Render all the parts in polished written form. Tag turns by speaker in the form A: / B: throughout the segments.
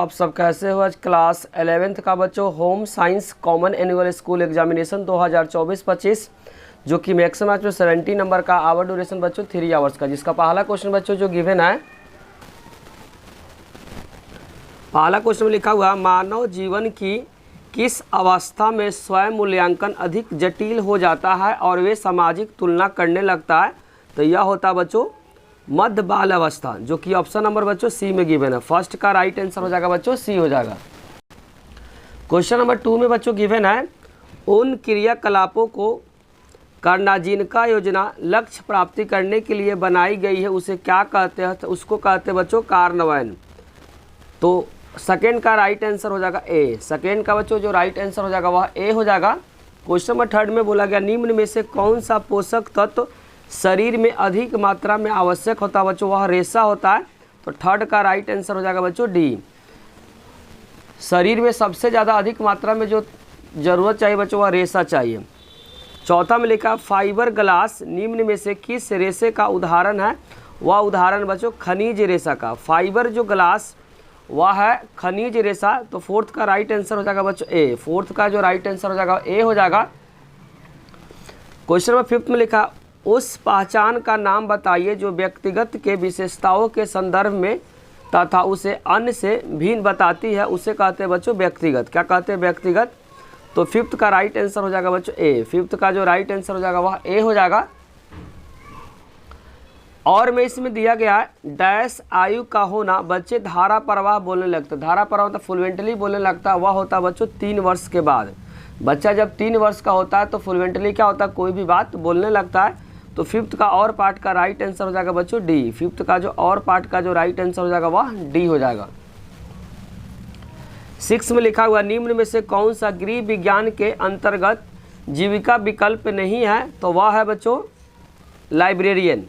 A: आप सब कैसे हो। आज क्लास 11th का बच्चों home science common annual school examination 2024-25 जो कि मैक्सिमम मैच में 70 नंबर का आवर ड्यूरेशन बच्चों 3 आवर्स का, जिसका पहला क्वेश्चन बच्चों जो गिवन है, पहला क्वेश्चन में लिखा हुआ मानव जीवन की किस अवस्था में स्वयं मूल्यांकन अधिक जटिल हो जाता है और वे सामाजिक तुलना करने लगता है। तो यह होता है बच्चों मध्य बाल अवस्था, जो कि ऑप्शन नंबर बच्चों सी में गिवन है। फर्स्ट का राइट आंसर हो जाएगा बच्चों सी हो जाएगा। क्वेश्चन नंबर 2 में बच्चों गिवन है उन क्रियाकलापों को करना जिनका योजना लक्ष्य प्राप्ति करने के लिए बनाई गई है उसे क्या कहते हैं। तो उसको कहते हैं बच्चों कार्यान्वयन। तो सेकेंड का राइट आंसर हो जाएगा ए। सेकेंड का बच्चों जो राइट आंसर हो जाएगा वह ए हो जाएगा। क्वेश्चन नंबर 3 में बोला गया निम्न में से कौन सा पोषक तत्व शरीर में अधिक मात्रा में आवश्यक होता है बच्चों, वह रेशा होता है। तो थर्ड का राइट आंसर हो जाएगा बच्चों डी। शरीर में सबसे ज़्यादा अधिक मात्रा में जो ज़रूरत चाहिए बच्चों वह रेशा चाहिए। चौथा में लिखा फाइबर ग्लास निम्न में से किस रेशे का उदाहरण है, वह उदाहरण बच्चों खनिज रेशा का। फाइबर जो ग्लास वह है खनिज रेशा। तो फोर्थ का राइट आंसर हो जाएगा बच्चों ए। फोर्थ का जो राइट आंसर हो जाएगा ए हो जाएगा। क्वेश्चन नंबर 5 में लिखा उस पहचान का नाम बताइए जो व्यक्तिगत के विशेषताओं के संदर्भ में तथा उसे अन्य से भिन्न बताती है, उसे कहते हैं बच्चों व्यक्तिगत। क्या कहते हैं व्यक्तिगत। तो फिफ्थ का राइट आंसर हो जाएगा बच्चों ए। फिफ्थ का जो राइट आंसर हो जाएगा वह ए हो जाएगा। और में इसमें दिया गया है डैश आयु का होना बच्चे धारा प्रवाह बोलने लगते। धारा प्रवाह मतलब फ्लुएंटली बोलने लगता है, वह होता है बच्चों 3 वर्ष के बाद। बच्चा जब 3 वर्ष का होता है तो फ्लुएंटली क्या होता है, कोई भी बात बोलने लगता है। तो फिफ्थ का और पार्ट का राइट आंसर हो जाएगा बच्चों डी। फिफ्थ का जो और पार्ट का जो राइट आंसर हो जाएगा वह डी हो जाएगा। 6 में लिखा हुआ निम्न में से कौन सा गृह विज्ञान के अंतर्गत जीविका विकल्प नहीं है, तो वह है बच्चों लाइब्रेरियन।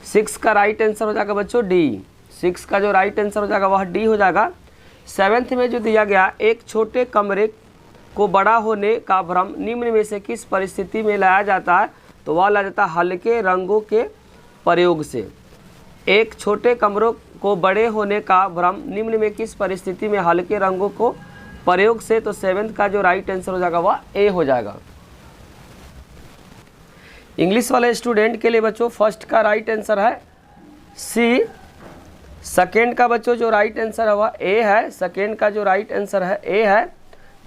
A: 6 का राइट आंसर हो जाएगा बच्चों डी। 6 का जो राइट आंसर हो जाएगा वह डी हो जाएगा। 7th में जो दिया गया एक छोटे कमरे को बड़ा होने का भ्रम निम्न में से किस परिस्थिति में लाया जाता है, तो वह लाया जाता है हल्के रंगों के प्रयोग से। एक छोटे कमरों को बड़े होने का भ्रम निम्न में किस परिस्थिति में हल्के रंगों को प्रयोग से। तो 7th का जो राइट आंसर हो जाएगा वह ए हो जाएगा। इंग्लिश वाले स्टूडेंट के लिए बच्चों फर्स्ट का राइट आंसर है सी। सेकेंड का बच्चों जो राइट आंसर है वह ए है। सेकेंड का जो राइट आंसर है ए है।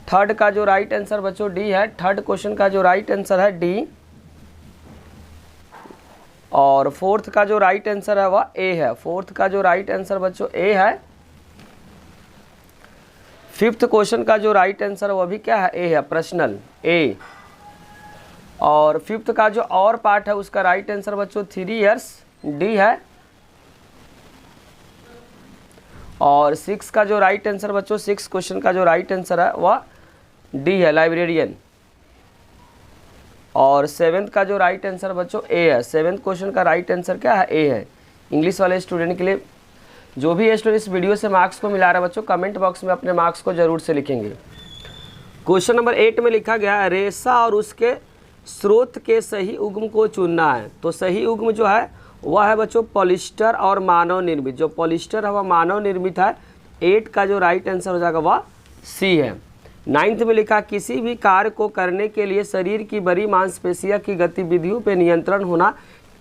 A: थर्ड का जो राइट आंसर बच्चों डी है। थर्ड क्वेश्चन का जो राइट आंसर है डी। और फोर्थ का जो राइट आंसर है वह ए है। फोर्थ का जो राइट आंसर बच्चों ए है। फिफ्थ क्वेश्चन का जो राइट आंसर वह भी क्या है ए है, प्रश्नल ए। और फिफ्थ का जो और पार्ट है उसका राइट आंसर बच्चों 3 इयर्स डी है। और 6 का जो राइट आंसर बच्चों 6 क्वेश्चन का जो राइट आंसर है वह डी है, लाइब्रेरियन। और 7th का जो राइट आंसर बच्चों ए है। 7th क्वेश्चन का राइट आंसर क्या है ए है। इंग्लिश वाले स्टूडेंट के लिए जो भी स्टूडेंट इस वीडियो से मार्क्स को मिला रहा है बच्चों कमेंट बॉक्स में अपने मार्क्स को जरूर से लिखेंगे। क्वेश्चन नंबर 8 में लिखा गया है रेशा और उसके स्रोत के सही उद्गम को चुनना है। तो सही उद्गम जो है वह है बच्चों पॉलिस्टर और मानव निर्मित। जो पॉलिस्टर है वह मानव निर्मित है। 8 का जो राइट आंसर हो जाएगा वह सी है। 9th में लिखा किसी भी कार्य को करने के लिए शरीर की बड़ी मांसपेशियों की गतिविधियों पर नियंत्रण होना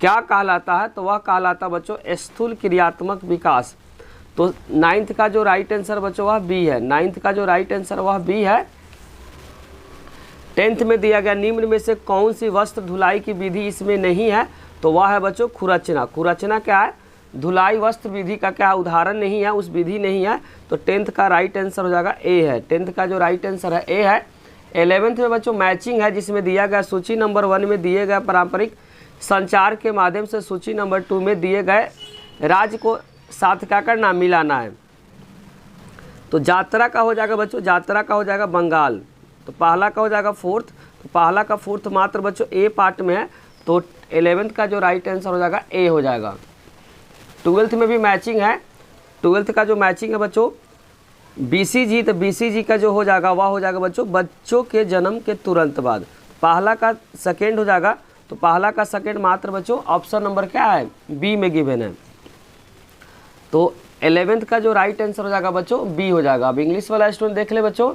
A: क्या कहलाता है, तो वह कहलाता बच्चों स्थूल क्रियात्मक विकास। तो 9th का जो राइट आंसर बच्चों वह बी है। 9th का जो राइट आंसर वह बी है। 10th में दिया गया निम्न में से कौन सी वस्त्र धुलाई की विधि इसमें नहीं है, तो वह है बच्चों खुरचना। खुरचना क्या है, धुलाई वस्त्र विधि का क्या उदाहरण नहीं है, उस विधि नहीं है। तो 10th का राइट आंसर हो जाएगा ए है। 10th का जो राइट आंसर है ए है। 11th में बच्चों मैचिंग है, जिसमें दिया गया सूची नंबर 1 में दिए गए पारंपरिक संचार के माध्यम से सूची नंबर 2 में दिए गए राज्य को साथ क्या करना, मिलाना है। तो यात्रा का हो जाएगा बच्चों, यात्रा का हो जाएगा बंगाल। तो पहला का हो जाएगा फोर्थ। तो पहला का फोर्थ मात्र बच्चों ए पार्ट में है। तो 11th का जो राइट आंसर हो जाएगा ए हो जाएगा। 12th में भी मैचिंग है। 12th का जो मैचिंग है बच्चों बीसीजी। तो बीसीजी का जो हो जाएगा वह हो जाएगा बच्चों के जन्म के तुरंत बाद। पहला का सेकेंड हो जाएगा। तो पहला का सेकेंड मात्र बच्चों ऑप्शन नंबर क्या है बी में गिवन है। तो 11th का जो राइट आंसर हो जाएगा बच्चों बी हो जाएगा। अब इंग्लिश वाला स्टूडेंट देख ले बच्चों,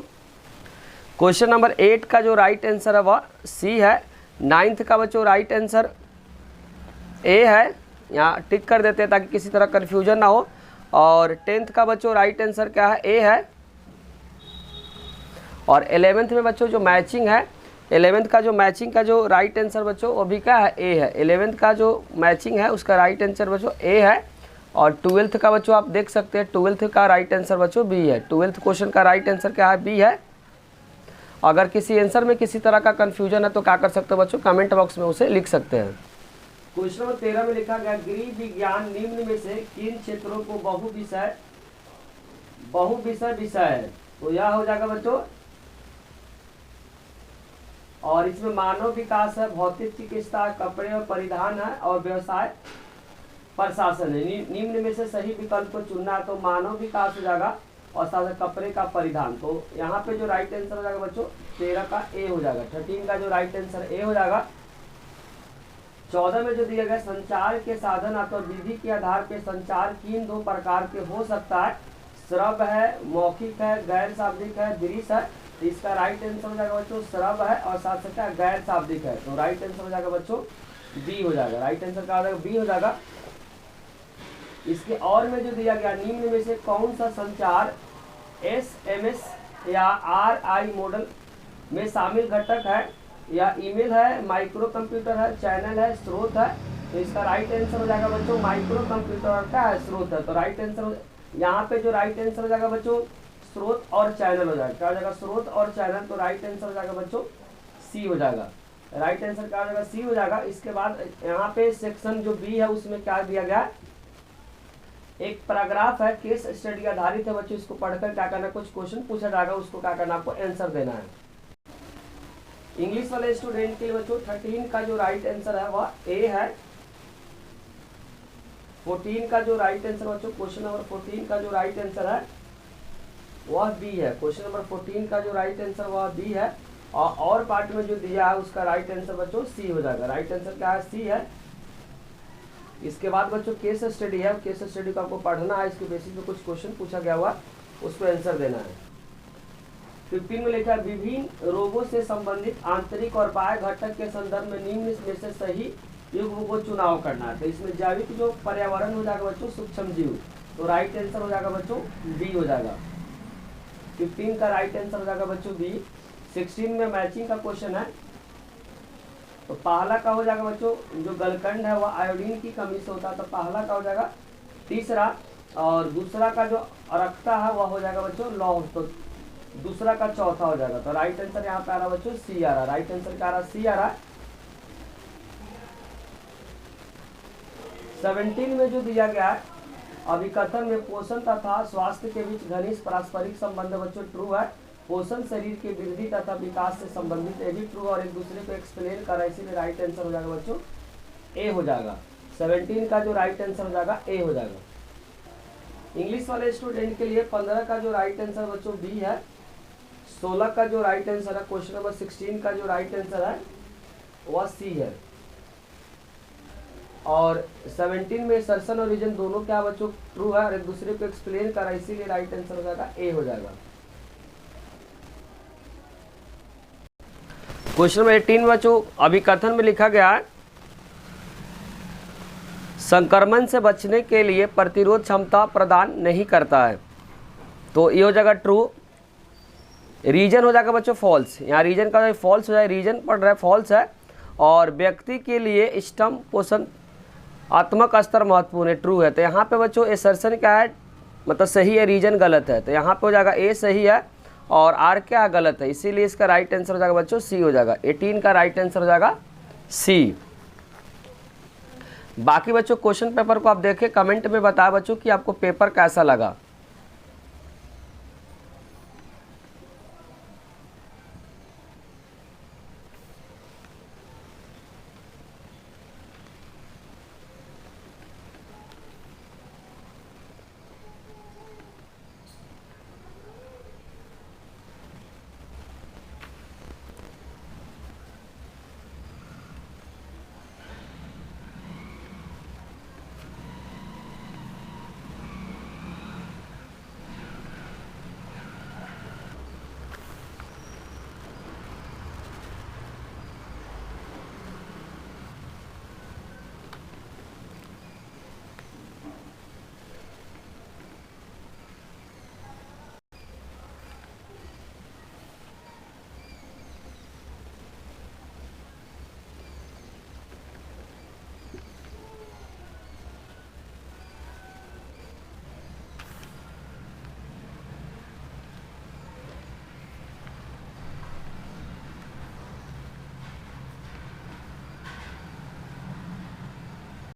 A: क्वेश्चन नंबर 8 का जो राइट आंसर है वह सी है। 9th का बच्चों राइट आंसर ए है, यहाँ टिक कर देते हैं ताकि किसी तरह कन्फ्यूजन ना हो। और 10th का बच्चों राइट आंसर क्या है, ए है। और 11th में बच्चों जो मैचिंग है, 11th का जो मैचिंग का जो राइट आंसर बच्चों वो भी क्या है, ए है। 11th का जो मैचिंग है उसका राइट आंसर बच्चों ए है। और 12th का बच्चों आप देख सकते हैं 12th का राइट आंसर बच्चों बी है। 12th क्वेश्चन का राइट आंसर क्या है, बी है। अगर किसी आंसर में किसी तरह का कन्फ्यूजन है तो क्या कर सकते हैं बच्चों, कमेंट बॉक्स में उसे लिख सकते हैं। क्वेश्चन नंबर 13 में लिखा गया गृह विज्ञान निम्न में से किन क्षेत्रों को बहुविषय विषय है, तो यह हो जाएगा बच्चों। और इसमें मानव विकास है, भौतिक चिकित्सा, कपड़े और परिधान है, और व्यवसाय प्रशासन है। निम्न में से सही विकल्प को चुनना है, तो मानव विकास हो जाएगा और साथ कपड़े का परिधान। तो यहाँ पे जो राइट आंसर हो जाएगा बच्चों 13 का ए हो जाएगा। 13 का जो राइट आंसर ए हो जाएगा। 14 में जो दिया गया संचार के साधन अथवा विधि के आधार पर संचार किन दो प्रकार के हो सकता है, श्रव्य है, मौखिक है, गैर शाब्दिक है, दृश्य है। तो इसका राइट आंसर हो जाएगा बच्चों श्रव्य है और साथ साथ गैर शाब्दिक है। तो राइट आंसर हो जाएगा बच्चों बी हो जाएगा। राइट आंसर क्या हो जाएगा, बी हो जाएगा। इसके और में जो दिया गया निम्न में से कौन सा संचार SMS या RI मॉडल में शामिल घटक है, या ईमेल है, माइक्रो कंप्यूटर है, चैनल है, स्रोत है। तो इसका राइट आंसर हो जाएगा बच्चों माइक्रो कंप्यूटर का है, स्रोत है। तो राइट आंसर यहाँ पे जो राइट आंसर हो जाएगा बच्चों स्रोत और चैनल हो जाएगा। क्या हो जाएगा, स्रोत और चैनल। तो राइट आंसर हो जाएगा बच्चों सी हो जाएगा। राइट आंसर क्या हो जाएगा, सी हो जाएगा। इसके बाद यहाँ पे सेक्शन जो बी है उसमें क्या दिया गया, एक पैराग्राफ है, केस स्टडी आधारित है बच्चों। इसको पढ़कर क्या करना, कुछ क्वेश्चन पूछा जाएगा, उसको क्या करना, आपको आंसर देना है। इंग्लिश वाले स्टूडेंट के लिए बच्चों 13 का जो राइट आंसर है वह ए है। 14 का जो राइट आंसर बच्चों, क्वेश्चन नंबर 14 का जो राइट आंसर है वह बी है। क्वेश्चन नंबर 14 का जो राइट आंसर वह बी है। और पार्ट में जो दिया है उसका राइट आंसर बच्चों सी हो जाएगा। राइट आंसर क्या है, सी है। इसके बाद बच्चों केस स्टडी है, केस स्टडी को आपको पढ़ना है, इसके बेसिस पे कुछ क्वेश्चन पूछा गया हुआ उसको आंसर देना है। 15 में लिखा है विभिन्न रोगों से संबंधित आंतरिक और बाह्य घटक के संदर्भ में निम्न में से सही युग्म को चुनाव करना है। तो इसमें जैविक जो पर्यावरण हो जाएगा बच्चों सूक्ष्म जीव। तो राइट आंसर हो जाएगा बच्चों बी हो जाएगा। 15 का राइट आंसर हो जाएगा बच्चों बी। 16 में मैचिंग का क्वेश्चन है। तो पहला का हो जाएगा बच्चों जो गलकंड है वह आयोडीन की कमी से होता है, तो पहला का हो जाएगा तीसरा। और दूसरा का जो अरक्ता है वह हो जाएगा बच्चों लौह, तो दूसरा का चौथा हो जाएगा। तो राइट आंसर यहाँ पे आ रहा है बच्चों सी आ रहा है। राइट आंसर क्या आ रहा है, सी आ रहा है। 17 में जो दिया गया है अभिकथन में पोषण तथा स्वास्थ्य के बीच घनिष्ठ पारस्परिक संबंध बच्चों ट्रू है। पोषण शरीर के वृद्धि तथा विकास से संबंधित ये भी ट्रू और एक दूसरे को एक्सप्लेन कर, इसीलिए राइट आंसर हो जाएगा बच्चों ए हो जाएगा। 17 का जो राइट आंसर हो जाएगा ए हो जाएगा। इंग्लिश वाले स्टूडेंट के लिए 15 का जो राइट आंसर बच्चों बी है। 16 का जो राइट आंसर है, क्वेश्चन नंबर 16 का जो राइट आंसर है वह सी है। और 17 में सर्सन और रीजन दोनों क्या बच्चों ट्रू है और एक दूसरे को एक्सप्लेन कर, इसीलिए राइट आंसर हो जाएगा ए हो जाएगा। क्वेश्चन नंबर 18 बच्चों अभिकथन में लिखा गया है संक्रमण से बचने के लिए प्रतिरोध क्षमता प्रदान नहीं करता है। तो ये हो जाएगा ट्रू। रीजन हो जाएगा बच्चों फॉल्स। यहाँ रीजन का फॉल्स हो जाए, रीजन पढ़ रहा है फॉल्स है। और व्यक्ति के लिए स्तंभ पोषण आत्मक स्तर महत्वपूर्ण है, ट्रू है। तो यहाँ पे बच्चों एसर्शन क्या है, मतलब सही है, रीजन गलत है। तो यहाँ पे हो जाएगा ए सही है और आर क्या गलत है, इसीलिए इसका राइट आंसर हो जाएगा बच्चों सी हो जाएगा। 18 का राइट आंसर हो जाएगा सी। बाकी बच्चों क्वेश्चन पेपर को आप देखें, कमेंट में बताएं बच्चों कि आपको पेपर कैसा लगा।